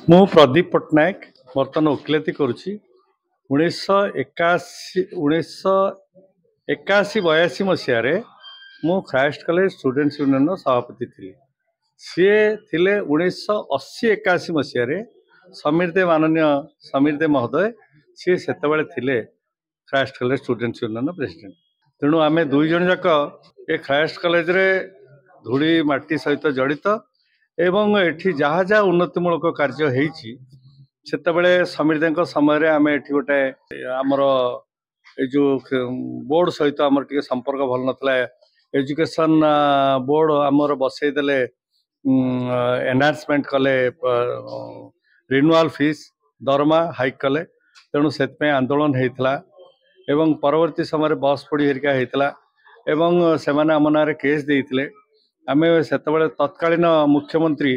ମୁଁ ପ୍ରଦୀପ ପଟ୍ଟନାୟକ ବର୍ତ୍ତମାନ ଓକିଲାତି କରୁଛି। 1981-82 ମସିହାରେ ମୁଁ ଖ୍ରାଇଷ୍ଟ କଲେଜ ଷ୍ଟୁଡେଣ୍ଟସ୍ ୟୁନିୟନର ସଭାପତି ଥିଲି। ସିଏ ଥିଲେ 1980-81 ମସିହାରେ ମାନନୀୟ ସମୀର ଦେ ମହୋଦୟ ସିଏ ସେତେବେଳେ ଥିଲେ ଖ୍ରାଇଷ୍ଟ କଲେଜ ଷ୍ଟୁଡେଣ୍ଟସ୍ ୟୁନିୟନର ପ୍ରେସିଡେଣ୍ଟ। ତେଣୁ ଆମେ ଦୁଇ ଜଣ ଯାକ ଏ ଖ୍ରାଇଷ୍ଟ କଲେଜରେ ଧୂଳି ମାଟି ସହିତ ଜଡ଼ିତ ଏବଂ ଏଠି ଯାହା ଯାହା ଉନ୍ନତିମୂଳକ କାର୍ଯ୍ୟ ହେଇଛି ସେତେବେଳେ ସମୀର ଦେଙ୍କ ସମୟରେ ଆମେ ଏଠି ଗୋଟେ ଆମର ଏ ଯେଉଁ ବୋର୍ଡ ସହିତ ଆମର ଟିକେ ସମ୍ପର୍କ ଭଲ ନଥିଲା। ଏଜୁକେସନ୍ ବୋର୍ଡ ଆମର ବସେଇ ଦେଲେ, ଏନହାନ୍ସମେଣ୍ଟ କଲେ, ରିନ୍ୟୁଆଲ ଫିସ୍ ଦରମା ହାଇକ୍ କଲେ। ତେଣୁ ସେଥିପାଇଁ ଆନ୍ଦୋଳନ ହେଇଥିଲା ଏବଂ ପରବର୍ତ୍ତୀ ସମୟରେ ବସ୍ ପୋଡ଼ି ହେରିକା ହେଇଥିଲା ଏବଂ ସେମାନେ ଆମ ନାଁରେ କେସ୍ ଦେଇଥିଲେ। ଆମେ ସେତେବେଳେ ତତ୍କାଳୀନ ମୁଖ୍ୟମନ୍ତ୍ରୀ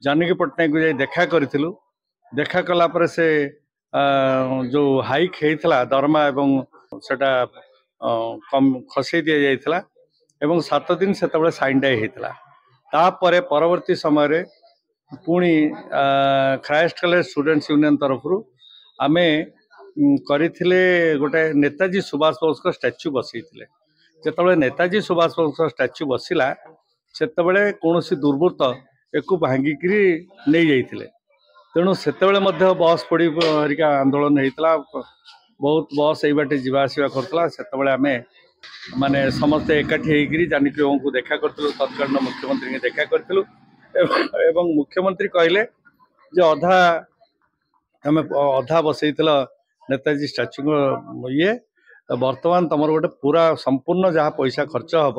ଜାନକୀ ପଟ୍ଟନାୟକଙ୍କୁ ଯାଇ ଦେଖା କରିଥିଲୁ। ଦେଖା କଲା ପରେ ସେ ଯେଉଁ ହାଇକ୍ ହେଇଥିଲା ଦରମା ଏବଂ ସେଟା ଖସେଇ ଦିଆଯାଇଥିଲା ଏବଂ 7 ଦିନ ସେତେବେଳେ ସାଇନ୍ ଡାଏ ହେଇଥିଲା। ତାପରେ ପରବର୍ତ୍ତୀ ସମୟରେ ପୁଣି ଖ୍ରାଇଷ୍ଟ କଲେଜ ଷ୍ଟୁଡେଣ୍ଟସ୍ ୟୁନିୟନ ତରଫରୁ ଆମେ କରିଥିଲେ ଗୋଟେ ନେତାଜୀ ସୁଭାଷ ବୋଷଙ୍କ ଷ୍ଟାଚ୍ୟୁ ବସେଇଥିଲେ। ଯେତେବେଳେ ନେତାଜୀ ସୁଭାଷ ବୋଷଙ୍କ ଷ୍ଟାଚ୍ୟୁ ବସିଲା ସେତେବେଳେ କୌଣସି ଦୁର୍ବୃତ୍ତ ଏକୁ ଭାଙ୍ଗିକିରି ନେଇଯାଇଥିଲେ। ତେଣୁ ସେତେବେଳେ ମଧ୍ୟ ବସ୍ ପୋଡ଼ି ହେରିକା ଆନ୍ଦୋଳନ ହେଇଥିଲା। ବହୁତ ବସ୍ ଏଇ ବାଟେ ଯିବା ଆସିବା କରୁଥିଲା। ସେତେବେଳେ ଆମେ ମାନେ ସମସ୍ତେ ଏକାଠି ହେଇକିରି ଜାନକୀ ବାବୁଙ୍କୁ ଦେଖା କରିଥିଲୁ, ତତ୍କାଳୀନ ମୁଖ୍ୟମନ୍ତ୍ରୀଙ୍କୁ ଦେଖା କରିଥିଲୁ ଏବଂ ମୁଖ୍ୟମନ୍ତ୍ରୀ କହିଲେ ଯେ ଅଧା ବସେଇଥିଲ ନେତାଜୀ ଷ୍ଟାଚ୍ୟୁଙ୍କ ଇଏ, ବର୍ତ୍ତମାନ ତମର ଗୋଟେ ପୁରା ସମ୍ପୂର୍ଣ୍ଣ ଯାହା ପଇସା ଖର୍ଚ୍ଚ ହବ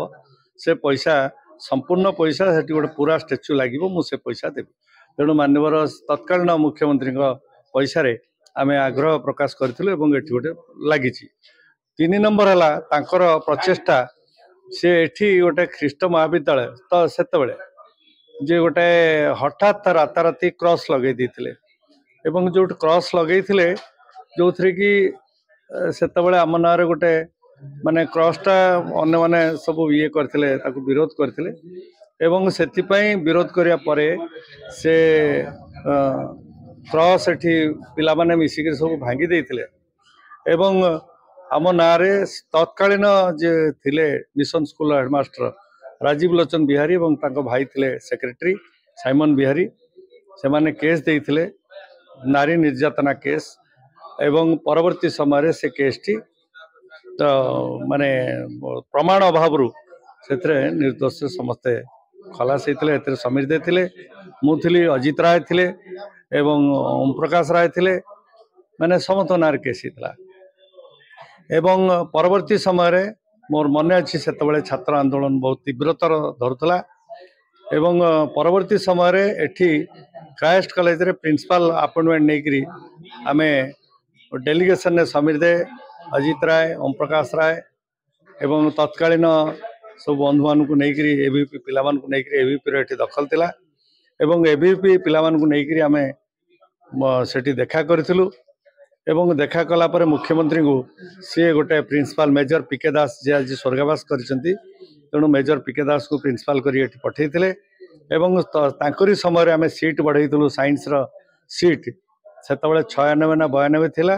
ସେ ପଇସା ସମ୍ପୂର୍ଣ୍ଣ ପଇସା ସେଠି ଗୋଟେ ପୁରା ଷ୍ଟାଚ୍ୟୁ ଲାଗିବ, ମୁଁ ସେ ପଇସା ଦେବି। ତେଣୁ ମାନ୍ୟବର ତତ୍କାଳୀନ ମୁଖ୍ୟମନ୍ତ୍ରୀଙ୍କ ପଇସାରେ ଆମେ ଆଗ୍ରହ ପ୍ରକାଶ କରିଥିଲୁ ଏବଂ ଏଠି ଗୋଟେ ଲାଗିଛି। 3 ନମ୍ବର ହେଲା ତାଙ୍କର ପ୍ରଚେଷ୍ଟା, ସେ ଏଠି ଗୋଟେ ଖ୍ରୀଷ୍ଟ ମହାବିଦ୍ୟାଳୟ ତ ସେତେବେଳେ ଯେ ଗୋଟେ ହଠାତ୍ ରାତାରାତି କ୍ରସ୍ ଲଗେଇ ଦେଇଥିଲେ ଏବଂ ଯୋଉଠି କ୍ରସ୍ ଲଗେଇଥିଲେ ଯୋଉଥିରେ କି ସେତେବେଳେ ଆମ ନାଁରେ ଗୋଟେ ମାନେ କ୍ରସ୍ଟା ଅନ୍ୟମାନେ ସବୁ ଇଏ କରିଥିଲେ, ତାକୁ ବିରୋଧ କରିଥିଲେ ଏବଂ ସେଥିପାଇଁ ବିରୋଧ କରିବା ପରେ ସେ କ୍ରସ୍ ଏଠି ପିଲାମାନେ ମିଶିକି ସବୁ ଭାଙ୍ଗି ଦେଇଥିଲେ ଏବଂ ଆମ ନାଁରେ ତତ୍କାଳୀନ ଯେ ଥିଲେ ମିଶନ ସ୍କୁଲ ହେଡମାଷ୍ଟର ରାଜୀବ ଲୋଚନ ବିହାରୀ ଏବଂ ତାଙ୍କ ଭାଇ ଥିଲେ ସେକ୍ରେଟାରୀ ସାଇମନ ବିହାରୀ, ସେମାନେ କେସ୍ ଦେଇଥିଲେ, ନାରୀ ନିର୍ଯାତନା କେସ୍। ଏବଂ ପରବର୍ତ୍ତୀ ସମୟରେ ସେ କେସ୍ଟି ତ ମାନେ ପ୍ରମାଣ ଅଭାବରୁ ସେଥିରେ ନିର୍ଦ୍ଦୋଷ ସମସ୍ତେ ଖଲାସ ହେଇଥିଲେ। ଏଥିରେ ସମୀର ଦେ ଥିଲେ, ମୁଁ ଥିଲି, ଅଜିତ ରାୟ ଥିଲେ ଏବଂ ଓମ ପ୍ରକାଶ ରାୟ ଥିଲେ, ମାନେ ସମସ୍ତ ନାଁରେ କେସ୍ ହେଇଥିଲା। ଏବଂ ପରବର୍ତ୍ତୀ ସମୟରେ ମୋର ମନେ ଅଛି ସେତେବେଳେ ଛାତ୍ର ଆନ୍ଦୋଳନ ବହୁତ ତୀବ୍ରତର ଧରୁଥିଲା ଏବଂ ପରବର୍ତ୍ତୀ ସମୟରେ ଏଠି ଖ୍ରାଇଷ୍ଟ କଲେଜରେ ପ୍ରିନ୍ସିପାଲ ଆପଏଣ୍ଟମେଣ୍ଟ ନେଇକରି ଆମେ ଡେଲିଗେସନରେ ସମୀର ଦେ, ଅଜିତ ରାୟ, ଓମ ପ୍ରକାଶ ରାୟ ଏବଂ ତତ୍କାଳୀନ ସବୁ ବନ୍ଧୁମାନଙ୍କୁ ନେଇକରି ଏବିପି ପିଲାମାନଙ୍କୁ ନେଇକରି ଏବିପିର ଏଠି ଦଖଲ ଥିଲା ଏବଂ ଏବିପି ପିଲାମାନଙ୍କୁ ନେଇକରି ଆମେ ସେଠି ଦେଖା କରିଥିଲୁ ଏବଂ ଦେଖା କଲା ପରେ ମୁଖ୍ୟମନ୍ତ୍ରୀଙ୍କୁ ସିଏ ଗୋଟେ ପ୍ରିନ୍ସିପାଲ ମେଜର ପିକେ ଦାସ ଯିଏ ଆଜି ସ୍ୱର୍ଗବାସ କରିଛନ୍ତି, ତେଣୁ ମେଜର ପିକେ ଦାସକୁ ପ୍ରିନ୍ସିପାଲ କରି ଏଠି ପଠାଇଥିଲେ ଏବଂ ତାଙ୍କରି ସମୟରେ ଆମେ ସିଟ୍ ବଢ଼େଇଥିଲୁ। ସାଇନ୍ସର ସିଟ୍ ସେତେବେଳେ 96 ନା 92 ଥିଲା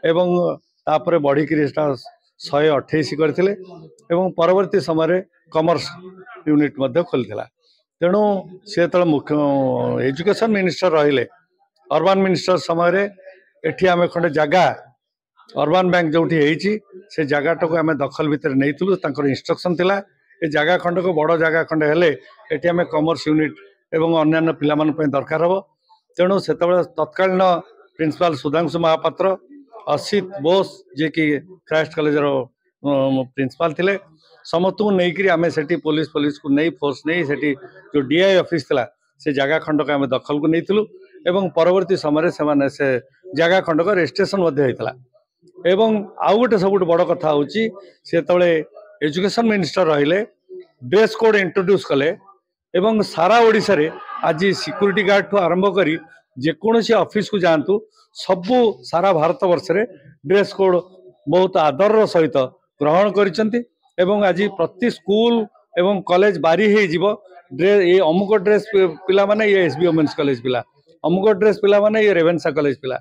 ଏବଂ ତାପରେ ବଢ଼ିକିରି ସେଟା 128 କରିଥିଲେ ଏବଂ ପରବର୍ତ୍ତୀ ସମୟରେ କମର୍ସ ୟୁନିଟ୍ ମଧ୍ୟ ଖୋଲିଥିଲା। ତେଣୁ ସେ ଯେତେବେଳେ ଏଜୁକେସନ ମିନିଷ୍ଟର ରହିଲେ, ଅର୍ବାନ ମିନିଷ୍ଟର ସମୟରେ ଏଠି ଆମେ ଖଣ୍ଡେ ଜାଗା ଅର୍ବାନ ବ୍ୟାଙ୍କ ଯୋଉଠି ହେଇଛି ସେ ଜାଗାଟାକୁ ଆମେ ଦଖଲ ଭିତରେ ନେଇଥିଲୁ। ତାଙ୍କର ଇନଷ୍ଟ୍ରକ୍ସନ ଥିଲା ଏ ଜାଗା ଖଣ୍ଡକୁ ବଡ଼ ଜାଗା ଖଣ୍ଡେ ହେଲେ ଏଠି ଆମେ କମର୍ସ ୟୁନିଟ୍ ଏବଂ ଅନ୍ୟାନ୍ୟ ପିଲାମାନଙ୍କ ପାଇଁ ଦରକାର ହବ। ତେଣୁ ସେତେବେଳେ ତତ୍କାଳୀନ ପ୍ରିନ୍ସିପାଲ ସୁଧାଂଶୁ ମହାପାତ୍ର, ଅସିତ ବୋଷ ଯିଏକି ଖ୍ରାଇଷ୍ଟ କଲେଜର ପ୍ରିନ୍ସିପାଲ ଥିଲେ, ସମସ୍ତଙ୍କୁ ନେଇକରି ଆମେ ସେଠି ପୋଲିସକୁ ନେଇ ଫୋର୍ସ ନେଇ ସେଠି ଯେଉଁ DI ଅଫିସ ଥିଲା ସେ ଜାଗା ଖଣ୍ଡକ ଆମେ ଦଖଲକୁ ନେଇଥିଲୁ ଏବଂ ପରବର୍ତ୍ତୀ ସମୟରେ ସେମାନେ ସେ ଜାଗା ଖଣ୍ଡକ ରେଜିଷ୍ଟ୍ରେସନ ମଧ୍ୟ ହେଇଥିଲା। ଏବଂ ଆଉ ଗୋଟେ ସବୁଠୁ ବଡ଼ କଥା ହେଉଛି ସେତେବେଳେ ଏଜୁକେସନ ମିନିଷ୍ଟର ରହିଲେ, ଡ୍ରେସ୍ କୋଡ୍ ଇଣ୍ଟ୍ରୋଡ୍ୟୁସ୍ କଲେ ଏବଂ ସାରା ଓଡ଼ିଶାରେ ଆଜି ସିକ୍ୟୁରିଟି ଗାର୍ଡଠୁ ଆରମ୍ଭ କରି ଯେକୌଣସି ଅଫିସକୁ ଯାଆନ୍ତୁ ସବୁ ସାରା ଭାରତ ବର୍ଷରେ ଡ୍ରେସ୍ କୋଡ୍ ବହୁତ ଆଦରର ସହିତ ଗ୍ରହଣ କରିଛନ୍ତି ଏବଂ ଆଜି ପ୍ରତି ସ୍କୁଲ ଏବଂ କଲେଜ ବାରି ହେଇଯିବ ଏ ଅମୁକ ଡ୍ରେସ୍ ପିଲାମାନେ ଏ SB ଓମେନ୍ସ କଲେଜ ପିଲା, अमुक ड्रेस पिला माने ये रेवेन्सा कॉलेज पिला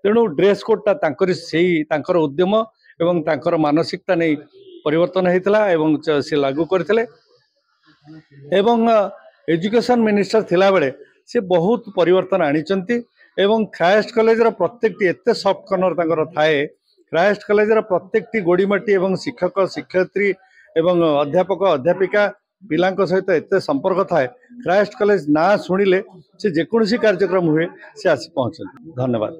तेणु ड्रेस कोडटा तांकर उद्यम एवं तांकर मानसिकता नहीं परिवर्तन होता एवं से लागू करथिले एवं एजुकेशन मिनिस्टर थिला बेले से बहुत परिवर्तन आनिचंती एवं क्राइस्ट कॉलेज रो प्रत्येकटी एते सॉफ्ट कॉर्नर तांकर थाए क्राइस्ट कॉलेज रो प्रत्येकटी गोड़ीमाटी एवं शिक्षक शिक्षयित्री एवं अध्यापक अध्यापिका पिलांक सहित एते संपर्क थाए क्राइस्ट कॉलेज ना शुणिले से जेकोसी कार्यक्रम हुए से आसी पहुंचते। धन्यवाद।